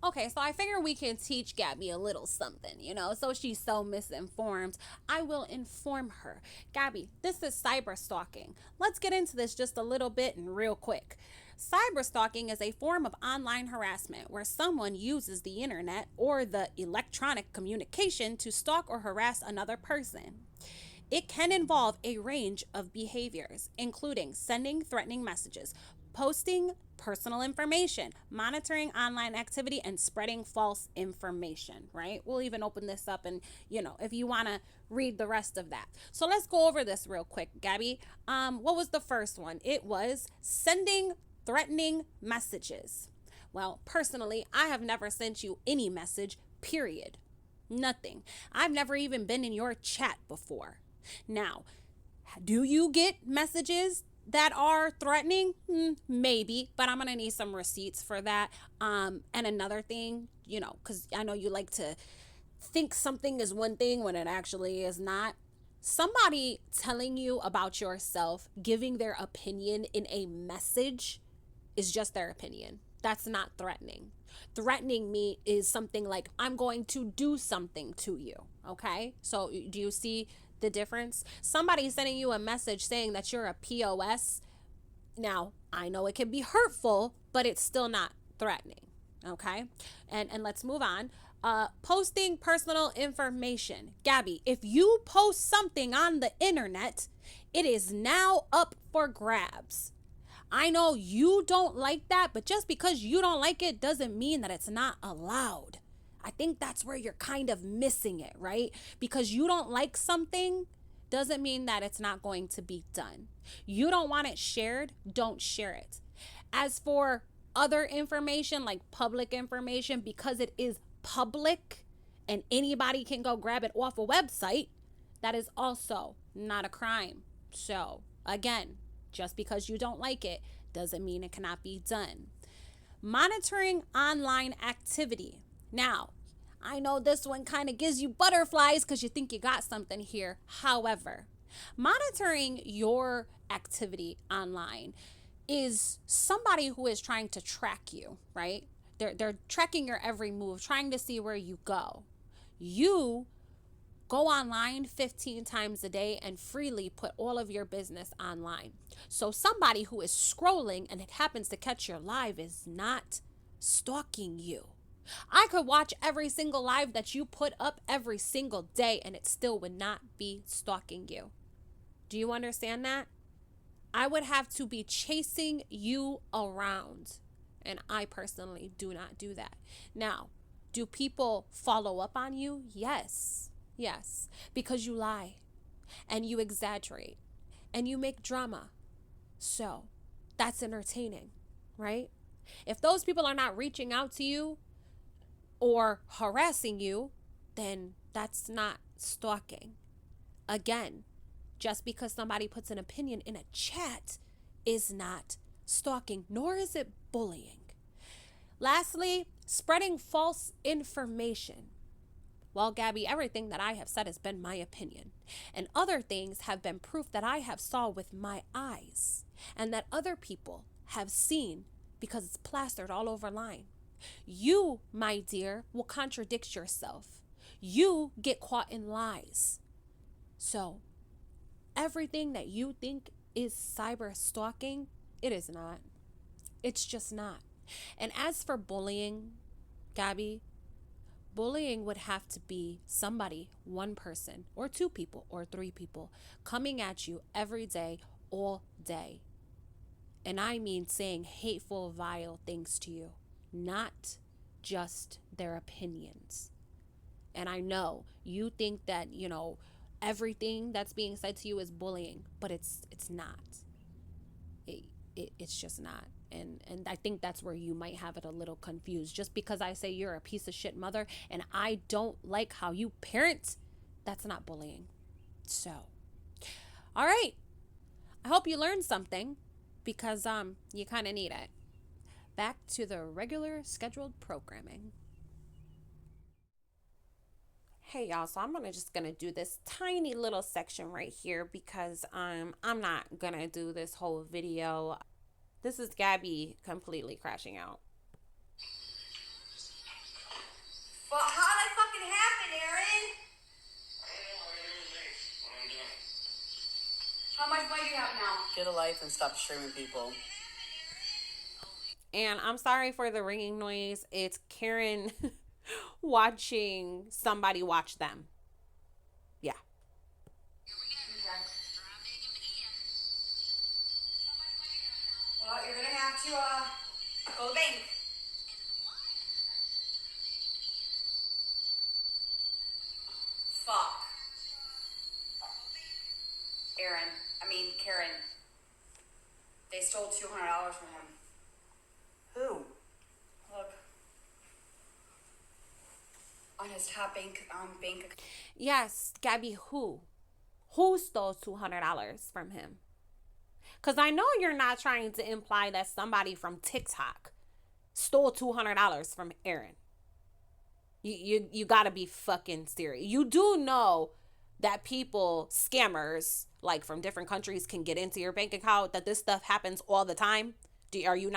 Okay, so I figure we can teach Gabby a little something, so she's so misinformed. I will inform her. Gabby, this is cyber stalking. Let's get into this just a little bit and real quick. Cyber stalking is a form of online harassment where someone uses the internet or the electronic communication to stalk or harass another person. It can involve a range of behaviors, including sending threatening messages, posting personal information, monitoring online activity, and spreading false information, right? We'll even open this up and, if you want to read the rest of that. So let's go over this real quick, Gabby. What was the first one? It was sending threatening messages. Well, personally, I have never sent you any message, period. Nothing. I've never even been in your chat before. Now, do you get messages that are threatening? Maybe, but I'm going to need some receipts for that. And another thing, because I know you like to think something is one thing when it actually is not. Somebody telling you about yourself, giving their opinion in a message is just their opinion. That's not threatening. Threatening me is something like, I'm going to do something to you. Okay? So, do you see the difference? Somebody sending you a message saying that you're a POS. Now, I know it can be hurtful, but it's still not threatening. Okay? And let's move on. Posting personal information. Gabby, if you post something on the internet, it is now up for grabs. I know you don't like that, but just because you don't like it doesn't mean that it's not allowed. I think that's where you're kind of missing it, right? Because you don't like something doesn't mean that it's not going to be done. You don't want it shared, don't share it. As for other information, like public information, because it is public and anybody can go grab it off a website, that is also not a crime. So, again, just because you don't like it doesn't mean it cannot be done. Monitoring online activity. Now, I know this one kind of gives you butterflies because you think you got something here. However, monitoring your activity online is somebody who is trying to track you, right? They're tracking your every move, trying to see where you go. You go online 15 times a day and freely put all of your business online. So somebody who is scrolling and it happens to catch your live is not stalking you. I could watch every single live that you put up every single day and it still would not be stalking you. Do you understand that? I would have to be chasing you around. And I personally do not do that. Now, do people follow up on you? Yes. Yes. Because you lie and you exaggerate and you make drama. So that's entertaining, right? If those people are not reaching out to you or harassing you, then that's not stalking. Again, just because somebody puts an opinion in a chat is not stalking, nor is it bullying. Lastly, spreading false information. Well, Gabby, everything that I have said has been my opinion, and other things have been proof that I have saw with my eyes and that other people have seen because it's plastered all over line. You, my dear, will contradict yourself. You get caught in lies. So, everything that you think is cyber stalking, it is not. It's just not. And as for bullying, Gabby, bullying would have to be somebody, one person, or two people, or three people coming at you every day, all day. And I mean saying hateful, vile things to you, not just their opinions. And I know you think that, everything that's being said to you is bullying, but it's not. It's just not. And I think that's where you might have it a little confused. Just because I say you're a piece of shit mother and I don't like how you parent, that's not bullying. So, all right. I hope you learned something because you kind of need it. Back to the regular scheduled programming. Hey y'all, so I'm gonna do this tiny little section right here because I'm not gonna do this whole video. This is Gabby completely crashing out. Well, how did that fucking happen, Aaron? How much money do you have now? Get a life and stop streaming people. And I'm sorry for the ringing noise. It's Karen watching somebody watch them. Yeah. Well, you're gonna have to go to the bank. Fuck. Karen. They stole $200 from him. Who? Look. On his top bank account. Yes, Gabi, who? Who stole $200 from him? Because I know you're not trying to imply that somebody from TikTok stole $200 from Aaron. You gotta be fucking serious. You do know that people, scammers, like from different countries, can get into your bank account, that this stuff happens all the time. Are you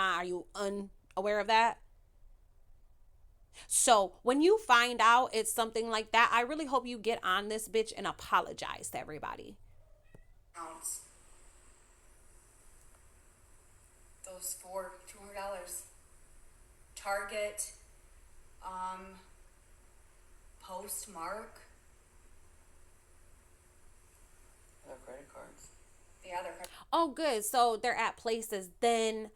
unaware of that? So when you find out it's something like that, I really hope you get on this bitch and apologize to everybody. Those for $200. Target, Postmark. Their credit cards. Yeah, they're. Oh, good. So they're at places. Then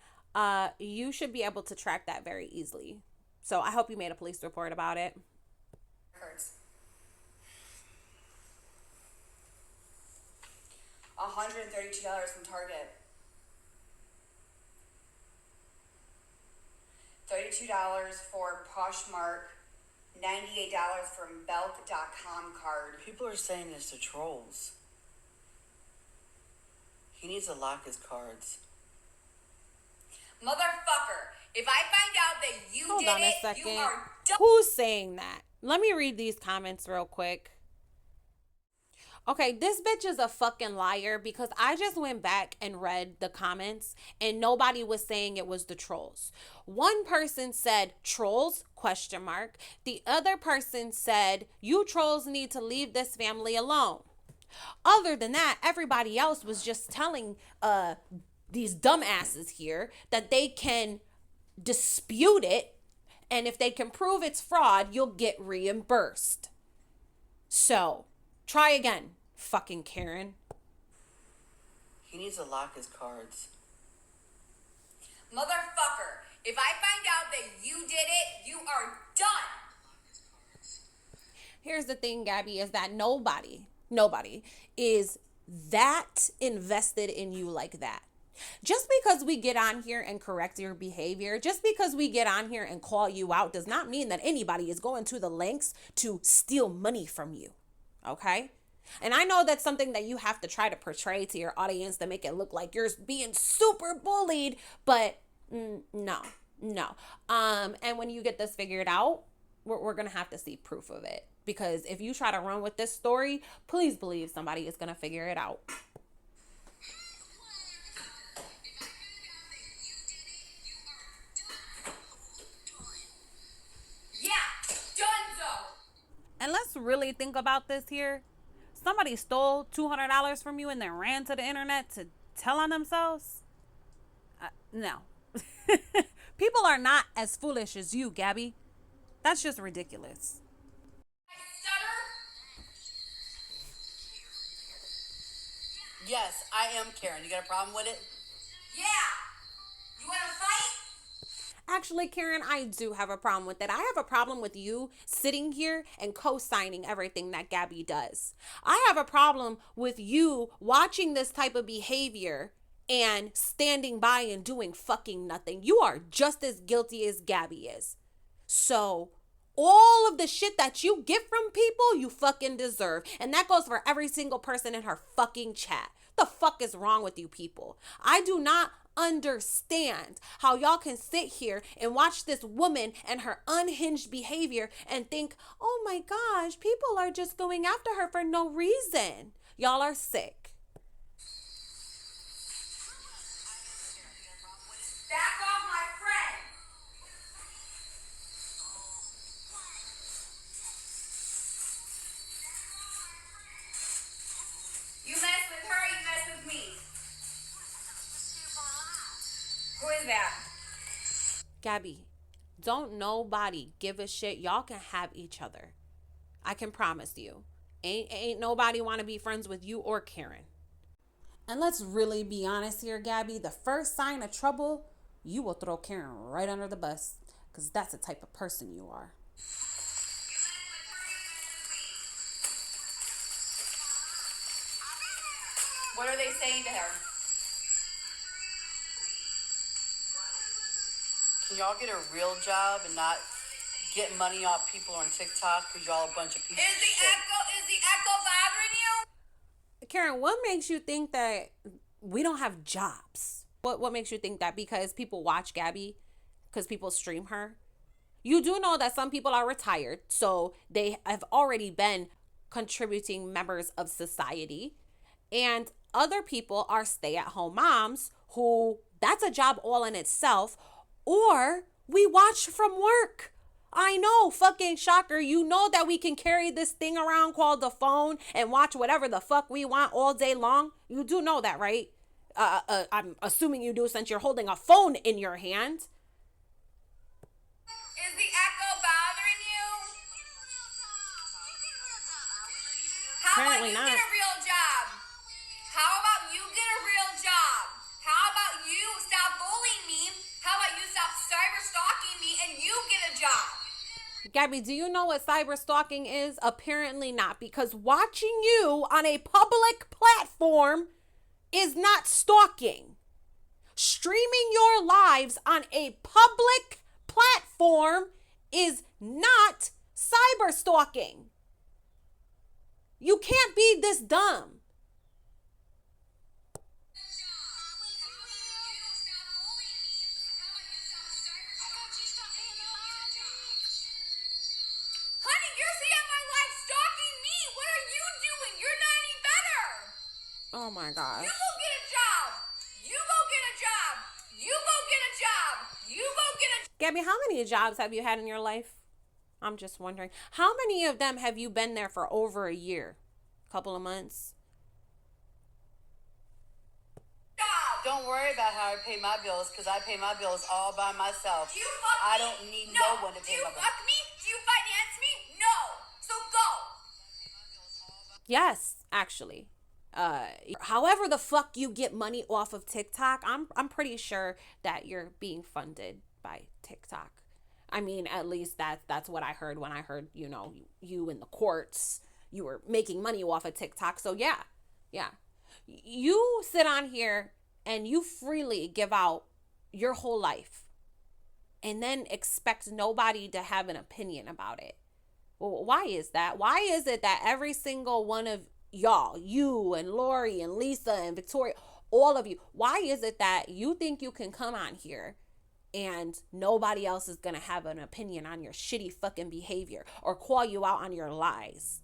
you should be able to track that very easily. So I hope you made a police report about it. Cards. $132 from Target. $32 for Poshmark. $98 from Belk.com card. People are saying it's the trolls. He needs to lock his cards. Motherfucker, if I find out that you Hold did on a it, second. you are done. Who's saying that? Let me read these comments real quick. Okay, this bitch is a fucking liar because I just went back and read the comments and nobody was saying it was the trolls. One person said trolls question mark. The other person said you trolls need to leave this family alone. Other than that, everybody else was just telling these dumbasses here that they can dispute it, and if they can prove it's fraud, you'll get reimbursed. So, try again, fucking Karen. He needs to lock his cards. Motherfucker, if I find out that you did it, you are done. Here's the thing, Gabi, is that nobody is that invested in you like that. Just because we get on here and correct your behavior, just because we get on here and call you out, does not mean that anybody is going to the lengths to steal money from you. Okay? And I know that's something that you have to try to portray to your audience to make it look like you're being super bullied, but no. And when you get this figured out, we're going to have to see proof of it. Because if you try to run with this story, please believe somebody is going to figure it out. And let's really think about this here. Somebody stole $200 from you and then ran to the internet to tell on themselves? No. People are not as foolish as you, Gabi. That's just ridiculous. Yes, I am Karen. You got a problem with it? Yeah. You want to fight? Actually, Karen, I do have a problem with that. I have a problem with you sitting here and co-signing everything that Gabi does. I have a problem with you watching this type of behavior and standing by and doing fucking nothing. You are just as guilty as Gabi is. So all of the shit that you get from people, you fucking deserve. And that goes for every single person in her fucking chat. The fuck is wrong with you people? I do not understand how y'all can sit here and watch this woman and her unhinged behavior and think, oh my gosh, people are just going after her for no reason. Y'all are sick. Back off my friend. is that? Gabi, don't nobody give a shit. Y'all can have each other. I can promise you. Ain't nobody want to be friends with you or Karen. And let's really be honest here, Gabi. The first sign of trouble, you will throw Karen right under the bus. Because that's the type of person you are. What are they saying to her? Can y'all get a real job and not get money off people on TikTok because y'all a bunch of pieces of shit? Is the echo bothering you? Karen, what makes you think that we don't have jobs? What makes you think that? Because people watch Gabi? Because people stream her? You do know that some people are retired, so they have already been contributing members of society. And other people are stay-at-home moms who, that's a job all in itself. Or we watch from work. I know, fucking shocker. You know that we can carry this thing around called the phone and watch whatever the fuck we want all day long. You do know that, right? I'm assuming you do since you're holding a phone in your hand. Is the echo bothering you? How Apparently about not. you get a real job? How about you get a real job? How about you stop bullying me? How about you stop cyber stalking me and you get a job? Gabi, do you know what cyber stalking is? Apparently not, because watching you on a public platform is not stalking. Streaming your lives on a public platform is not cyber stalking. You can't be this dumb. Honey, you're seeing my life stalking me. What are you doing? You're not any better. Oh my gosh. You go get a job. You go get a job. You go get a job. You go get a Gabi, how many jobs have you had in your life? I'm just wondering. How many of them have you been there for over a year? A couple of months? job. Don't worry about how I pay my bills because I pay my bills all by myself. Do you fuck I me? don't need no one to pay my Do you bills. fuck me? Do you finance me? No. So go. Yes, actually. However the fuck you get money off of TikTok, I'm pretty sure that you're being funded by TikTok. I mean, at least that's what I heard when I heard, you in the courts, you were making money off of TikTok. So yeah. You sit on here and you freely give out your whole life and then expect nobody to have an opinion about it. Well, why is that? Why is it that every single one of y'all, you and Lori and Lisa and Victoria, all of you, why is it that you think you can come on here and nobody else is going to have an opinion on your shitty fucking behavior or call you out on your lies?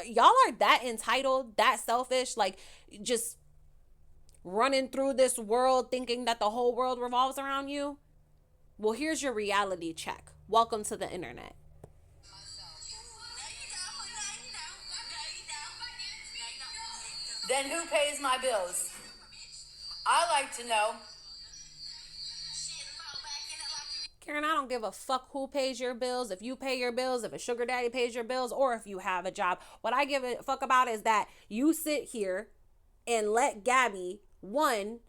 Y'all are that entitled, that selfish, like just running through this world thinking that the whole world revolves around you? Well, here's your reality check. Welcome to the internet. Then who pays my bills? I like to know. Karen, I don't give a fuck who pays your bills, if you pay your bills, if a sugar daddy pays your bills, or if you have a job. What I give a fuck about is that you sit here and let Gabi, one,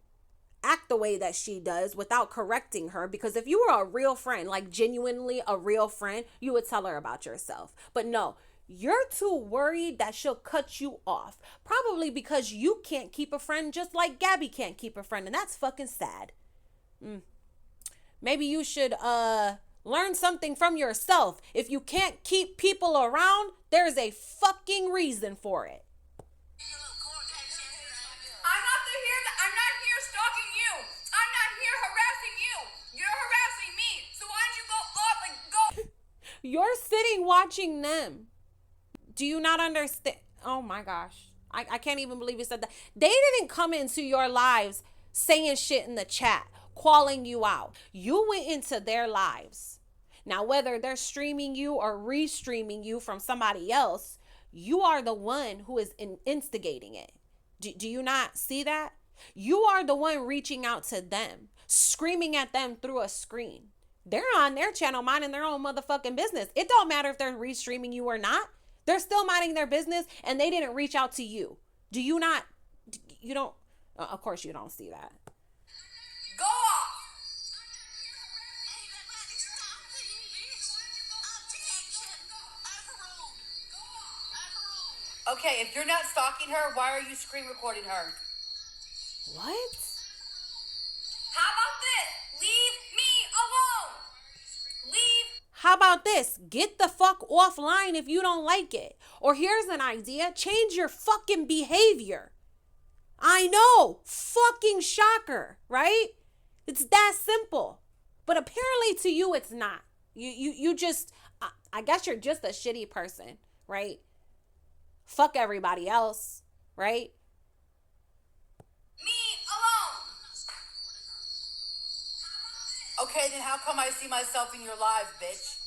act the way that she does without correcting her. Because if you were a real friend, like genuinely a real friend, you would tell her about yourself. But no, you're too worried that she'll cut you off. Probably because you can't keep a friend just like Gabi can't keep a friend. And that's fucking sad. Maybe you should learn something from yourself. If you can't keep people around, there's a fucking reason for it. I'm not here stalking you. I'm not here harassing you. You're harassing me. So why don't you go off and go? You're sitting watching them. Do you not understand? Oh my gosh. I can't even believe you said that. They didn't come into your lives saying shit in the chat, calling you out. You went into their lives. Now, whether they're streaming you or restreaming you from somebody else, you are the one who is instigating it. Do you not see that? You are the one reaching out to them, screaming at them through a screen. They're on their channel minding their own motherfucking business. It don't matter if they're restreaming you or not. They're still minding their business and they didn't reach out to you. Do you not? You don't? Of course you don't see that. Go off. Okay, if you're not stalking her, why are you screen recording her? What? How about this? Leave me alone. Leave. How about this? Get the fuck offline if you don't like it. Or here's an idea. Change your fucking behavior. I know. Fucking shocker, right? It's that simple. But apparently to you it's not. You just, I guess you're just a shitty person, right? Fuck everybody else, right? Me alone. Okay, then how come I see myself in your live, bitch?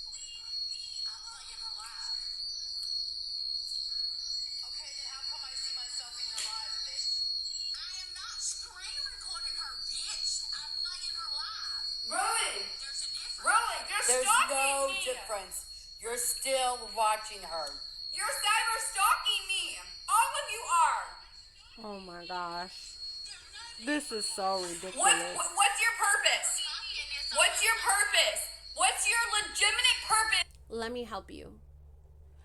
There's no difference. You're still watching her. You're cyber stalking me. All of you are. Oh my gosh. This is so ridiculous. What's your purpose? What's your purpose? What's your legitimate purpose? Let me help you.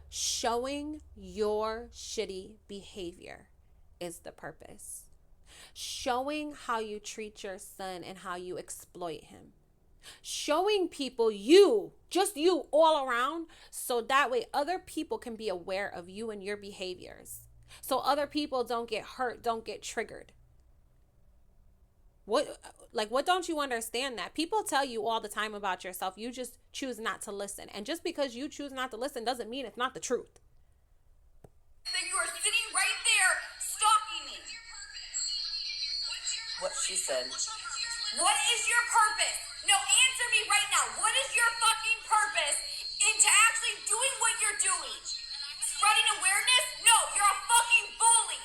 Showing your shitty behavior is the purpose. Showing how you treat your son and how you exploit him. Showing people you, just you all around, so that way other people can be aware of you and your behaviors. So other people don't get hurt, don't get triggered. What don't you understand that? People tell you all the time about yourself. You just choose not to listen. And just because you choose not to listen doesn't mean it's not the truth. That you are sitting right there stalking me. What she said. What is your purpose? No, answer me right now. What is your fucking purpose into actually doing what you're doing? Spreading awareness? No, you're a fucking bully.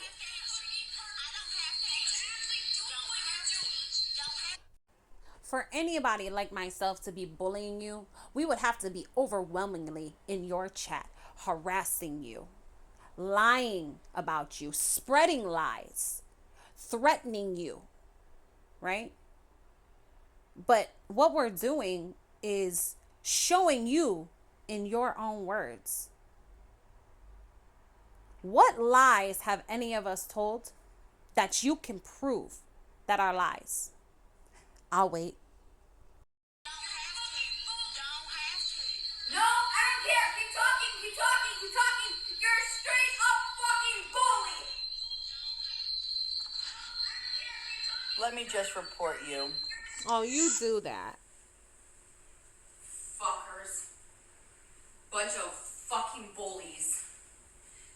For anybody like myself to be bullying you, we would have to be overwhelmingly in your chat, harassing you, lying about you, spreading lies, threatening you, right? But what we're doing is showing you in your own words. What lies have any of us told that you can prove that are lies? I'll wait. No, I don't care. Keep talking, keep talking, keep talking. You're a straight up fucking bully. Let me just report you. Oh, you do that. Fuckers. Bunch of fucking bullies.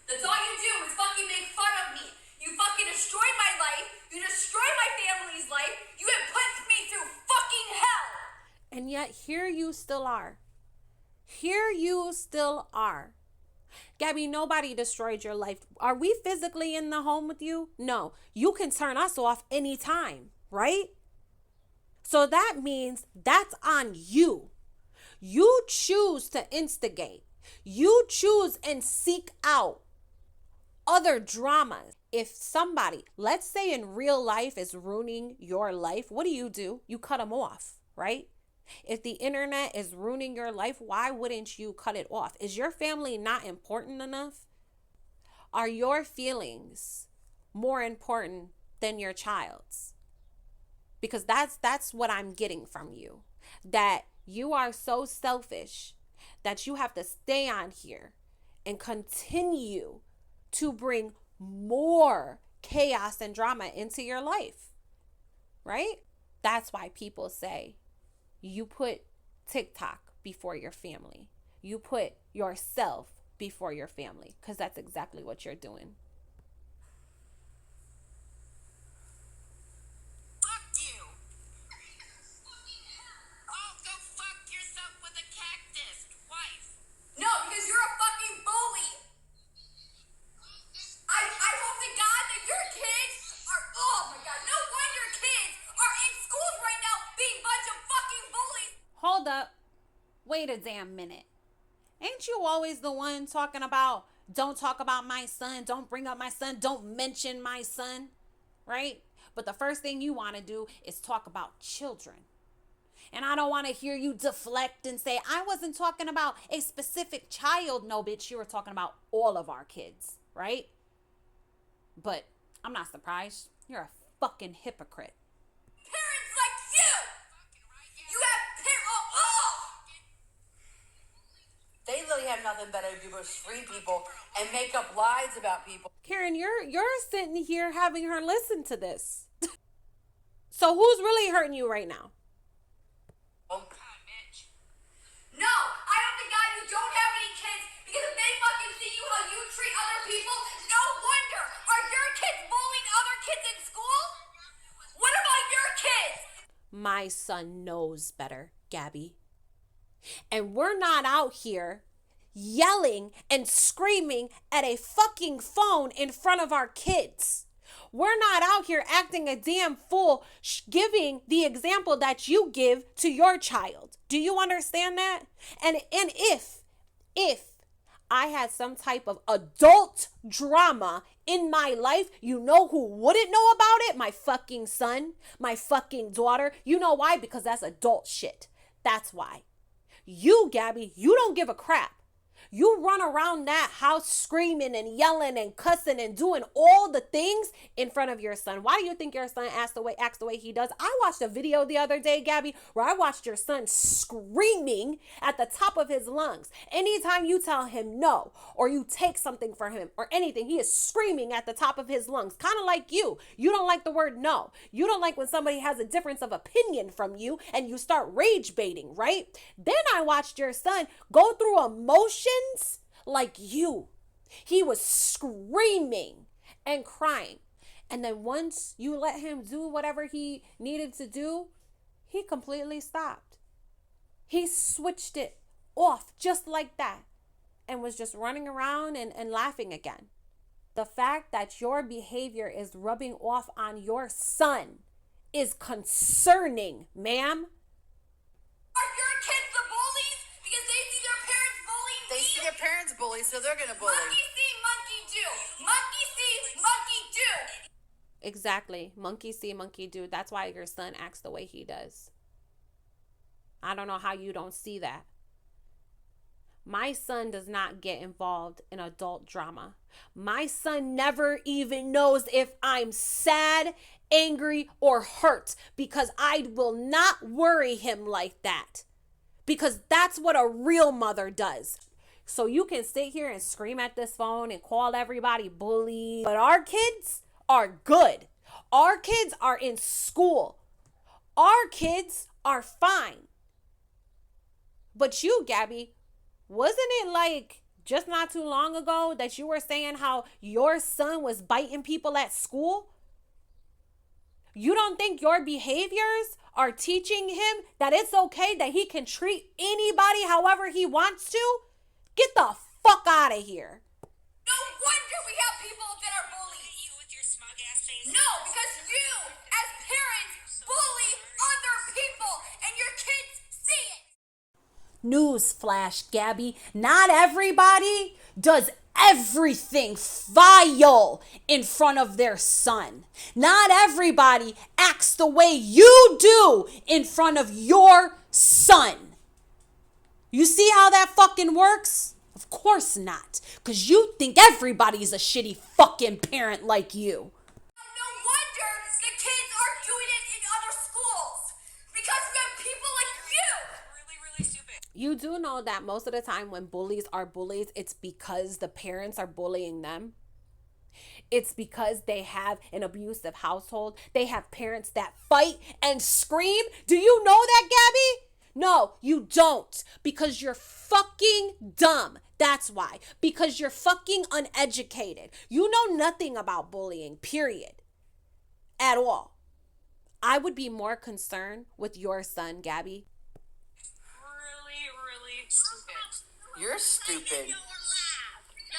That's all you do is fucking make fun of me. You fucking destroyed my life. You destroyed my family's life. You have put me through fucking hell. And yet here you still are. Here you still are. Gabi, nobody destroyed your life. Are we physically in the home with you? No. You can turn us off anytime, right? So that means that's on you. You choose to instigate. You choose and seek out other dramas. If somebody, let's say in real life, is ruining your life, what do? You cut them off, right? If the internet is ruining your life, why wouldn't you cut it off? Is your family not important enough? Are your feelings more important than your child's? Because that's what I'm getting from you. That you are so selfish that you have to stay on here and continue to bring more chaos and drama into your life, right? That's why people say you put TikTok before your family. You put yourself before your family, because that's exactly what you're doing. Fuck you. Oh, go fuck yourself with a cactus twice. No, because you're a fucking bully. I hope to God that your kids are, oh my God, no Wait a damn minute. Ain't you always the one talking about, don't talk about my son, don't bring up my son, don't mention my son, right? But the first thing you want to do is talk about children. And I don't want to hear you deflect and say, I wasn't talking about a specific child. No, bitch, you were talking about all of our kids, right? But I'm not surprised. You're a fucking hypocrite. Parents like you! You have They literally have nothing better to do but scream people and make up lies about people. Karen, you're sitting here having her listen to this. So who's really hurting you right now? No, I hope to God you don't have any kids, because if they fucking see you how you treat other people, no wonder. Are your kids bullying other kids in school? What about your kids? My son knows better, Gabi. And we're not out here yelling and screaming at a fucking phone in front of our kids. We're not out here acting a damn fool, giving the example that you give to your child. Do you understand that? And if I had some type of adult drama in my life, you know who wouldn't know about it? My fucking son, my fucking daughter. You know why? Because that's adult shit. That's why. You, Gabi, you don't give a crap. You run around that house screaming and yelling and cussing and doing all the things in front of your son. Why do you think your son acts the way he does? I watched a video the other day, Gabi, where I watched your son screaming at the top of his lungs. Anytime you tell him no, or you take something for him or anything, he is screaming at the top of his lungs. Kind of like you. You don't like the word no. You don't like when somebody has a difference of opinion from you and you start rage baiting, right? Then I watched your son go through emotions like you. He was screaming and crying. And then once you let him do whatever he needed to do, he completely stopped. He switched it off just like that and was just running around and laughing again. The fact that your behavior is rubbing off on your son is concerning, ma'am. Are your kids the bullies? Because they see their parents bullying me? They see their parents bully, so they're gonna bully. Monkey see, monkey do. Monkey see, monkey do. Exactly. Monkey see, monkey do. That's why your son acts the way he does. I don't know how you don't see that. My son does not get involved in adult drama. My son never even knows if I'm sad, angry, or hurt, because I will not worry him like that. Because that's what a real mother does. So you can sit here and scream at this phone and call everybody bully. But our kids are good. Our kids are in school. Our kids are fine. But you, Gabi, wasn't it like just not too long ago that you were saying how your son was biting people at school? You don't think your behaviors are teaching him that it's okay that he can treat anybody however he wants to? Get the fuck out of here. No wonder we have people that are bullies. You with your smug ass face. No, because you, as parents, bully other people, and your kids see it. Newsflash, Gabi, not everybody does everything vile in front of their son. Not everybody acts the way you do in front of your son. You see how that fucking works? Of course not, because you think everybody's a shitty fucking parent like you. No wonder the kids are doing it in other schools, because we have people like you. Really stupid. You do know that most of the time when bullies are bullies, it's because the parents are bullying them. It's because they have an abusive household. They have parents that fight and scream. Do you know that, Gabi? No, you don't. Because you're fucking dumb. That's why. Because you're fucking uneducated. You know nothing about bullying, period. At all. I would be more concerned with your son, Gabi. Really stupid. You're stupid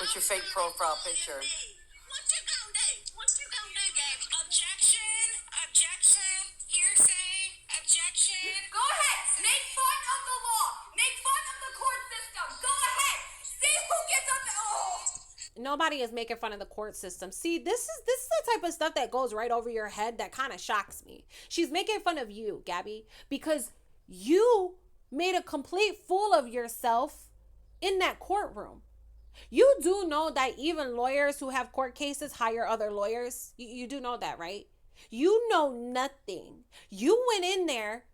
with your fake profile picture. What you gonna do? What you gonna do, Gabi? Objection. Hearsay. Objection. Go ahead, make fun of the law. Make fun nobody is making fun of the court system. See, this is the type of stuff that goes right over your head that kind of shocks me. She's making fun of you, Gabi, because you made a complete fool of yourself in that courtroom. You do know that even lawyers who have court cases hire other lawyers. You do know that, right? You know nothing. You went in there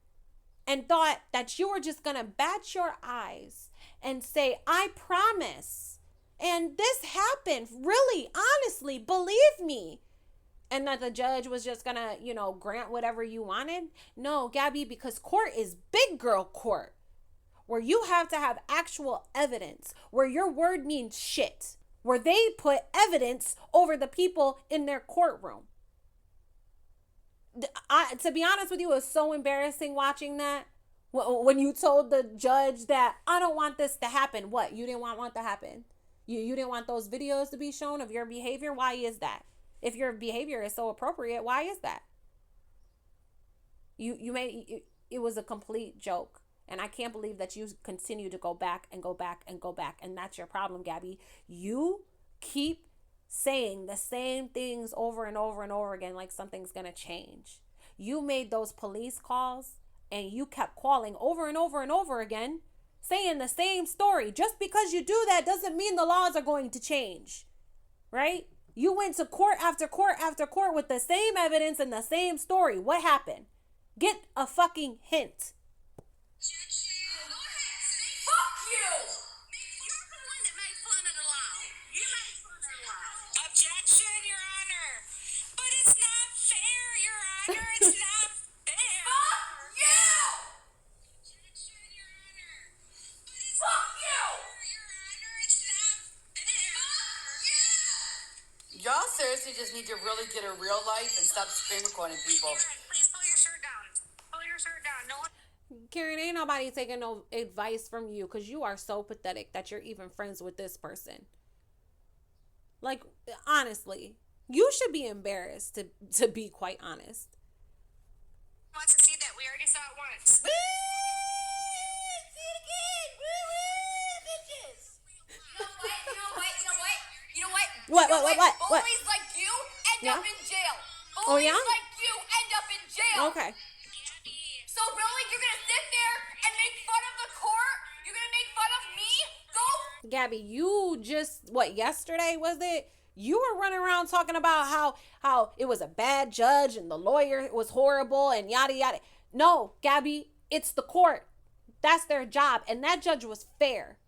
and thought that you were just going to bat your eyes and say, I promise. And this happened. Really, honestly, believe me. And that the judge was just going to, grant whatever you wanted. No, Gabi, because court is big girl court, where you have to have actual evidence, where your word means shit, where they put evidence over the people in their courtroom. To be honest with you, it was so embarrassing watching that. When you told the judge that I don't want this to happen. What? You didn't want to happen? You didn't want those videos to be shown of your behavior? Why is that? If your behavior is so appropriate, why is that? You made it was a complete joke. And I can't believe that you continue to go back and go back and go back. And that's your problem, Gabi. You keep saying the same things over and over and over again like something's going to change. You made those police calls and you kept calling over and over and over again, saying the same story. Just because you do that doesn't mean the laws are going to change, right? You went to court after court after court with the same evidence and the same story. What happened? Get a fucking hint. Fuck you! You're the one that made fun of the law. You made fun of the law. Objection, Your Honor. But it's not fair, Your Honor. It's not fair. Fuck you! Objection, Your Honor. But it's Fuck you! Your Honor. It's not fair. Y'all seriously just need to really get a real life and stop screen recording people. Karen, please pull your shirt down. Pull your shirt down. No one. Karen, ain't nobody taking no advice from you because you are so pathetic that you're even friends with this person. Like, honestly, you should be embarrassed to be quite honest. Wants to see that. We already saw it once. You know what? What? Bullies like you end up in jail. Oh, yeah? Bullies like you end up in jail. Okay. So really, you're gonna sit there and make fun of the court? You're gonna make fun of me? Go. Gabi, you just, yesterday was it? You were running around talking about how it was a bad judge and the lawyer was horrible and yada yada. No, Gabi, it's the court. That's their job. And that judge was fair.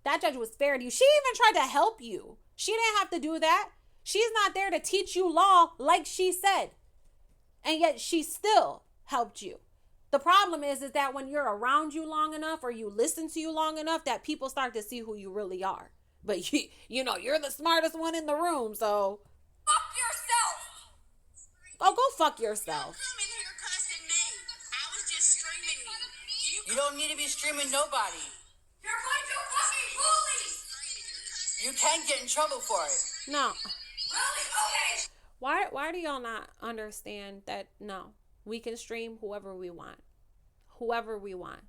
That judge was fair to you. She even tried to help you. She didn't have to do that. She's not there to teach you law like she said. And yet she still helped you. The problem is that when you're around you long enough or you listen to you long enough that people start to see who you really are. But you're the smartest one in the room, so Fuck yourself. oh, go fuck yourself. Come in here cussing me. I was just streaming you. You don't need to be streaming nobody. You're a bunch of fucking bullies. You can get in trouble for it. No. Really? Okay. Why do y'all not understand that no, we can stream whoever we want. Whoever we want.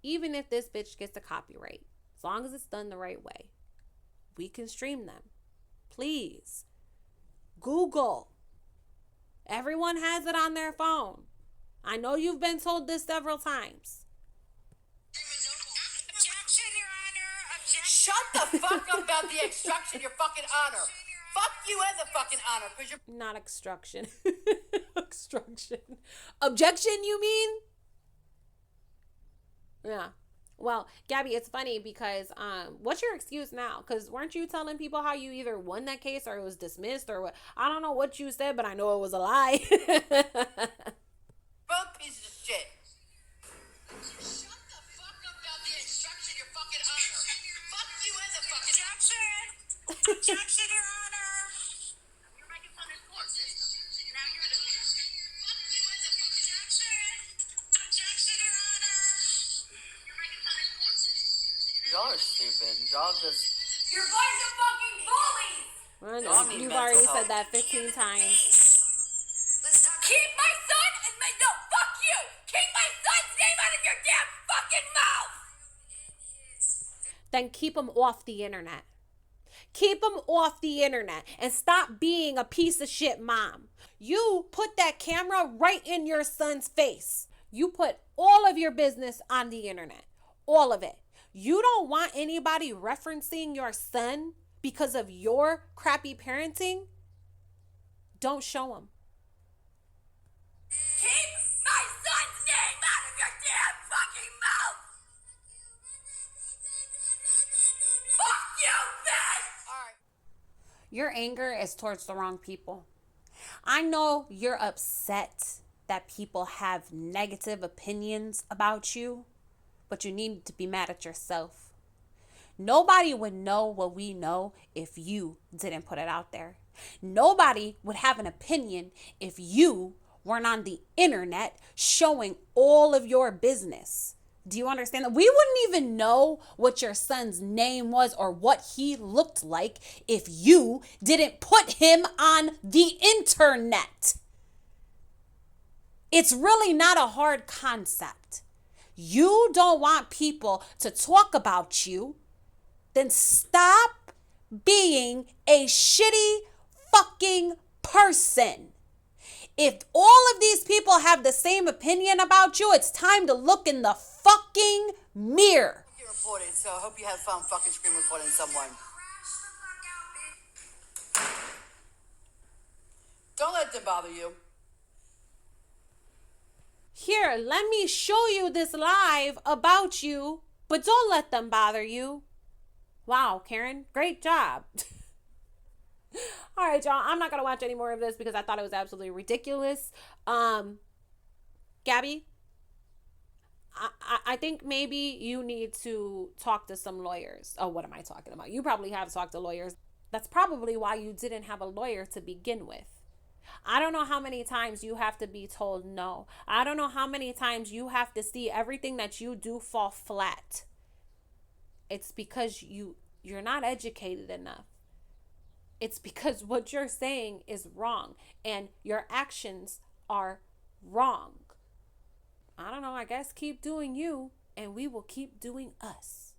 Even if this bitch gets a copyright. As long as it's done the right way. We can stream them. Please. Google. Everyone has it on their phone. I know you've been told this several times. Objection, Your Honor. Objection. Shut the fuck up about the obstruction of your fucking honor. Fuck you and the fucking honor, because you're... Not obstruction. Obstruction. Objection, you mean? Yeah. Well, Gabi, it's funny because what's your excuse now? Because weren't you telling people how you either won that case or it was dismissed or what? I don't know what you said, but I know it was a lie. Both pieces of shit. Shut the fuck up about the obstruction of your fucking honor. Fuck you and the fucking... Objection. Objection, Your Honor. You're making fun of the court system. Now you're doing it. Fuck you and the fucking... Objection. Objection, Your Honor. You're making fun of the court system. Y'all are stupid. Y'all just... You're a bunch of fucking bullies. I know. Y'all need You've mental already health. said that 15 times. Let's talk. Keep my son and no, fuck you. Keep my son's name out of your damn fucking mouth. Then keep them off the internet. Keep them off the internet and stop being a piece of shit mom. You put that camera right in your son's face. You put all of your business on the internet. All of it. You don't want anybody referencing your son because of your crappy parenting? Don't show them. Keep my son's name out of your damn fucking mouth! Fuck you, bitch! All right. Your anger is towards the wrong people. I know you're upset that people have negative opinions about you, but you need to be mad at yourself. Nobody would know what we know if you didn't put it out there. Nobody would have an opinion if you weren't on the internet showing all of your business. Do you understand that? We wouldn't even know what your son's name was or what he looked like if you didn't put him on the internet. It's really not a hard concept. You don't want people to talk about you, then stop being a shitty fucking person. If all of these people have the same opinion about you, it's time to look in the fucking mirror. Get reported, so I hope you have fun fucking screen recording someone. Don't let them bother you. Here, let me show you this live about you, but don't let them bother you. Wow, Karen, great job. All right, y'all, I'm not going to watch any more of this because I thought it was absolutely ridiculous. Gabi, I think maybe you need to talk to some lawyers. Oh, what am I talking about? You probably have talked to lawyers. That's probably why you didn't have a lawyer to begin with. I don't know how many times you have to be told no. I don't know how many times you have to see everything that you do fall flat. It's because you're not educated enough. It's because what you're saying is wrong and your actions are wrong. I don't know, I guess keep doing you and we will keep doing us.